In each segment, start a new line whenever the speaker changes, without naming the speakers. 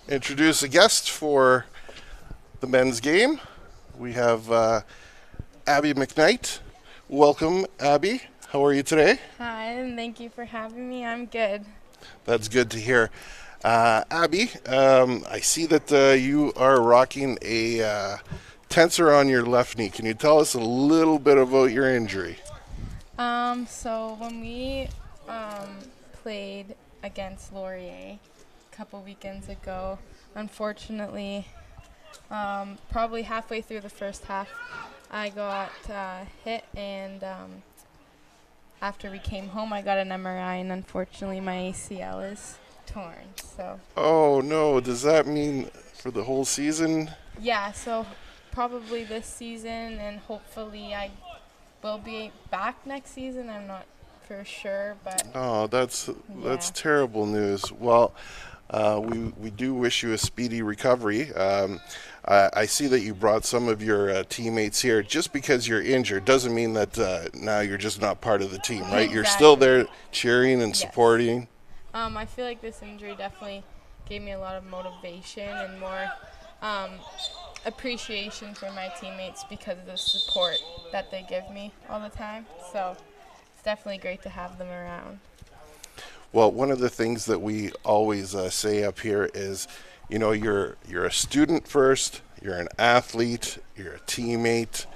introduce a guest for the men's game. We have Abby Macknight. Welcome, Abby. How are you today?
Hi, and thank you for having me. I'm good.
That's good to hear. Abby, I see that you are rocking a tensor on your left knee. Can you tell us a little bit about your injury?
So when we played against Laurier a couple weekends ago, unfortunately, probably halfway through the first half, I got hit, and after we came home, I got an MRI, and unfortunately, my ACL is torn. So.
Oh no! Does that mean for the whole season?
Yeah. So probably this season, and hopefully I will be back next season. I'm not for sure, but
Oh, that's
yeah.
terrible news. Well, we do wish you a speedy recovery. I see that you brought some of your teammates here. Just because you're injured doesn't mean that now you're just not part of the team, right? You're still
Exactly.
there cheering and
Yes.
supporting.
I feel like this injury definitely gave me a lot of motivation and more appreciation for my teammates because of the support that they give me all the time. So it's definitely great to have them around.
Well, one of the things that we always say up here is, you know, you're a student first, you're an athlete, you're a teammate.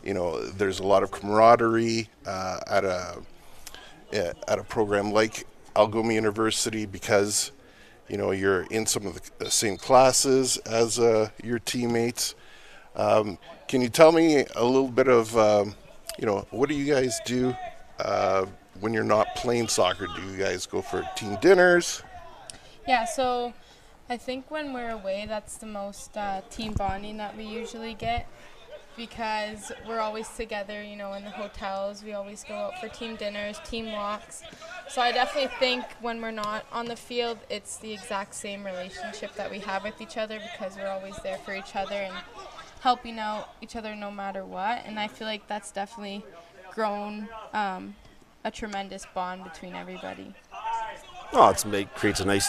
You know, there's a lot of camaraderie at a program like Algoma University because, you know, you're in some of the same classes as your teammates. Can you tell me a little bit of, you know, what do you guys do when you're not playing soccer? Do you guys go for team dinners?
Yeah, so I think when we're away, that's the most team bonding that we usually get because we're always together, you know, in the hotels. We always go out for team dinners, team walks. So I definitely think when we're not on the field, it's the exact same relationship that we have with each other because we're always there for each other and helping out each other no matter what. And I feel like that's definitely grown a tremendous bond between everybody.
Oh, creates a nice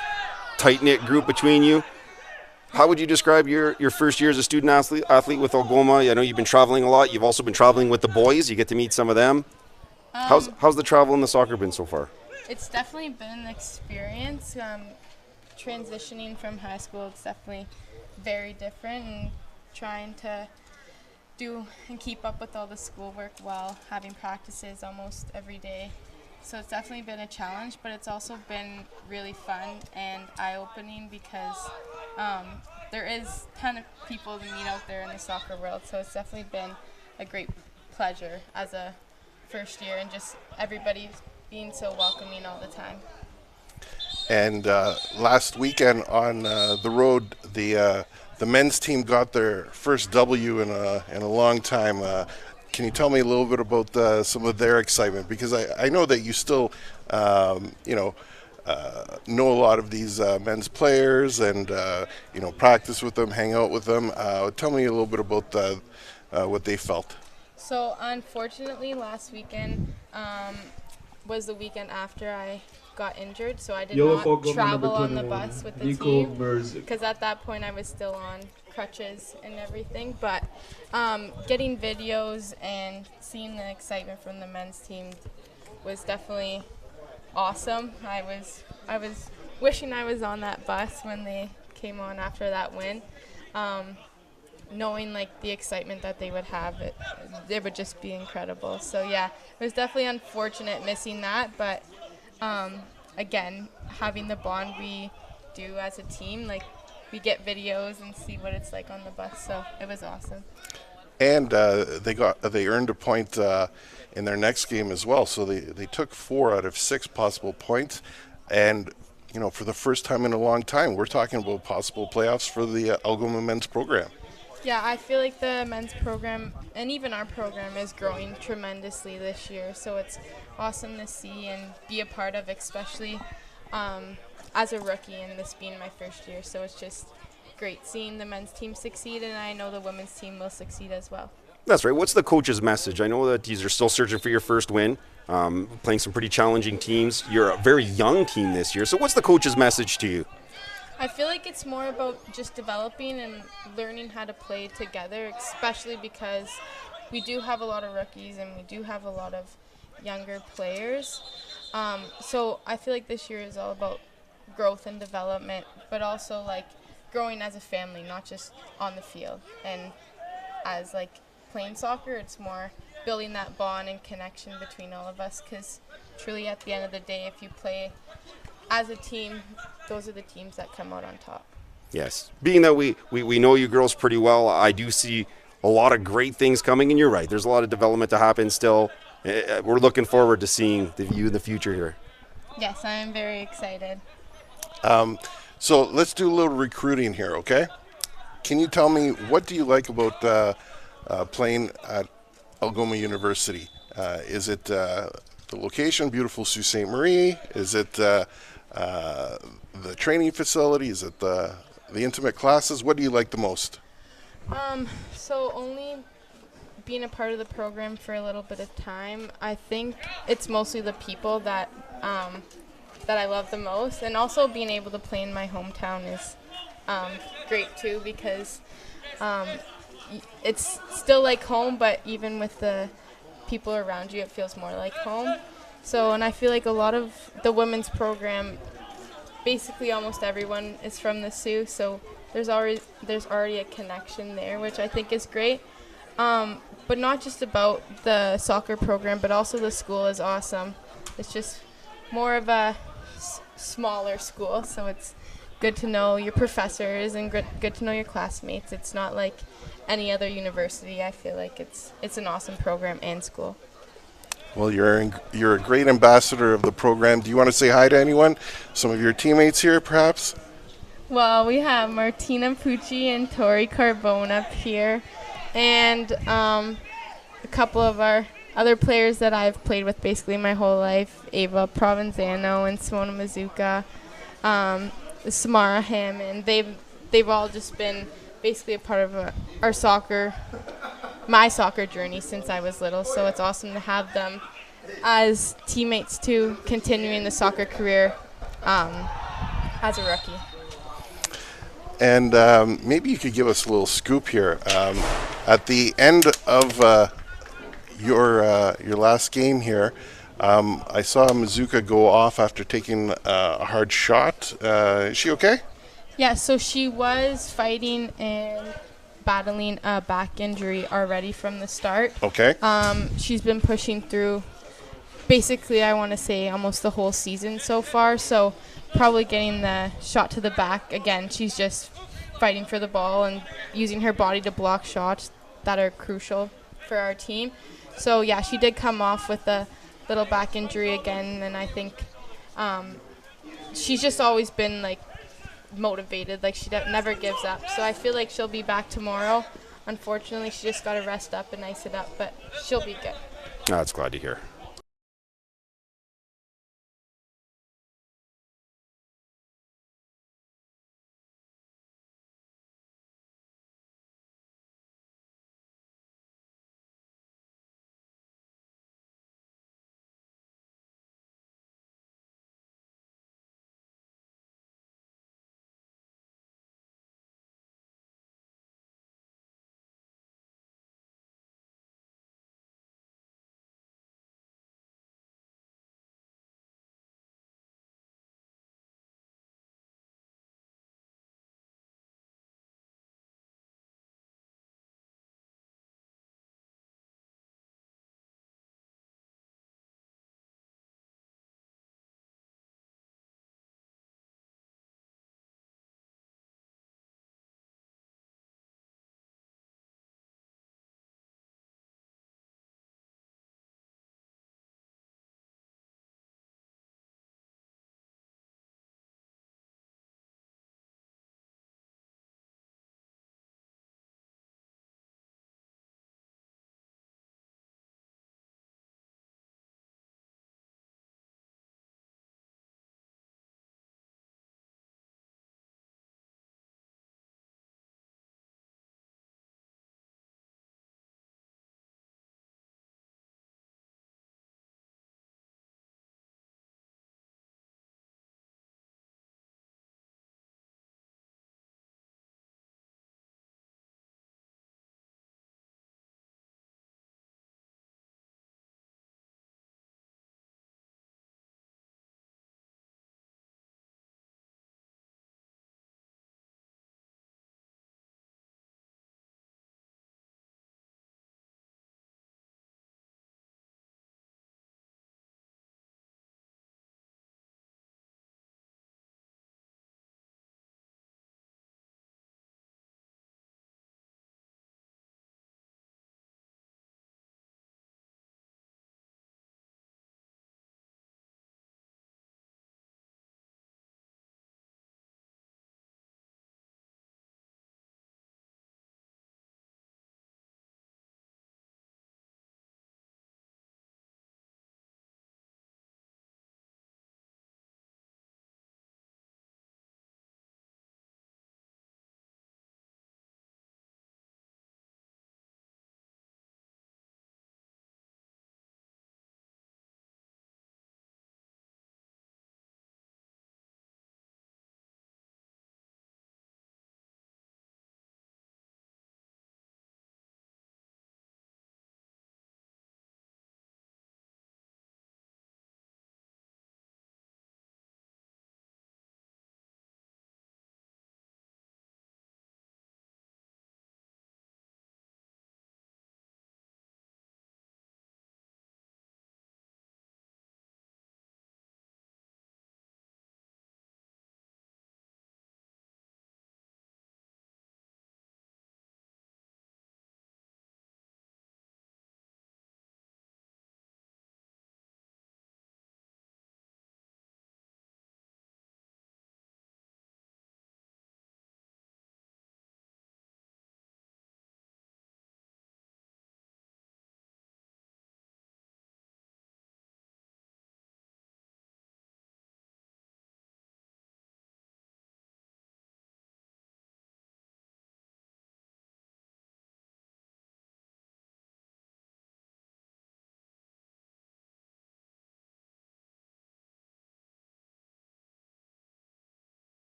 tight-knit group between you. How would you describe your first year as a student athlete with Algoma? I know you've been traveling a lot. You've also been traveling with the boys. You get to meet some of them. How's the travel and the soccer been so far?
It's definitely been an experience. Transitioning from high school, it's definitely very different, and trying to do and keep up with all the schoolwork while having practices almost every day. So it's definitely been a challenge, but it's also been really fun and eye-opening because there is a ton of people to meet out there in the soccer world. So it's definitely been a great pleasure as a first year, and just everybody being so welcoming all the time.
And last weekend on the road, the men's team got their first W in a long time. Can you tell me a little bit about some of their excitement? Because I know that you still, you know a lot of these men's players and, you know, practice with them, hang out with them. Tell me a little bit about what they felt.
So unfortunately, last weekend was the weekend after I got injured, so I did not travel on the bus with the team because at that point I was still on crutches and everything. But getting videos and seeing the excitement from the men's team was definitely awesome. I was wishing I was on that bus when they came on after that win. Knowing like the excitement that they would have, it would just be incredible. So yeah, it was definitely unfortunate missing that, but again, having the bond we do as a team, like we get videos and see what it's like on the bus, so it was awesome.
And they earned a point in their next game as well. So they took 4 out of 6 possible points, and you know, for the first time in a long time, we're talking about possible playoffs for the Algoma men's program.
Yeah, I feel like the men's program and even our program is growing tremendously this year. So it's awesome to see and be a part of, especially as a rookie and this being my first year. So it's just great seeing the men's team succeed, and I know the women's team will succeed as well.
That's right. What's the coach's message? I know that you're still searching for your first win, playing some pretty challenging teams. You're a very young team this year. So what's the coach's message to you?
I feel like it's more about just developing and learning how to play together, especially because we do have a lot of rookies and we do have a lot of younger players. So I feel like this year is all about growth and development, but also like growing as a family, not just on the field. And as like playing soccer, it's more building that bond and connection between all of us, because truly at the end of the day, if you play as a team, those are the teams that come out on top.
Yes. Being that we know you girls pretty well, I do see a lot of great things coming, and you're right. There's a lot of development to happen still. We're looking forward to seeing you in the future here.
Yes, I am very excited.
So let's do a little recruiting here, okay? Can you tell me, what do you like about playing at Algoma University? Is it the location, beautiful Sault Ste. Marie? Is it the training facility? Is it the intimate classes? What do you like the most?
So only being a part of the program for a little bit of time, I think it's mostly the people that I love the most, and also being able to play in my hometown is great too, because it's still like home, but even with the people around you, it feels more like home. So, and I feel like a lot of the women's program, basically almost everyone is from the Sioux, so there's already a connection there, which I think is great. But not just about the soccer program, but also the school is awesome. It's just more of a smaller school, so it's good to know your professors and good to know your classmates. It's not like any other university. I feel like it's an awesome program and school.
Well, you're a great ambassador of the program. Do you want to say hi to anyone? Some of your teammates here, perhaps?
Well, we have Martina Pucci and Tori Carbone up here, and a couple of our other players that I've played with basically my whole life, Ava Provenzano and Simona Mazuka, Samara Hammond. They've all just been basically a part of my soccer journey since I was little, so it's awesome to have them as teammates too, continuing the soccer career as a rookie.
And maybe you could give us a little scoop here. At the end of your last game here, I saw Mazuka go off after taking a hard shot. Is she okay?
Yeah, so she was fighting and battling a back injury already from the start.
Okay.
She's been pushing through basically, I want to say, almost the whole season so far, so probably getting the shot to the back. Again, she's just fighting for the ball and using her body to block shots that are crucial for our team. So, yeah, she did come off with a little back injury again, and I think she's just always been, like, motivated. Like, she never gives up. So I feel like she'll be back tomorrow. Unfortunately, she just got to rest up and ice it up, but she'll be good.
That's glad to hear.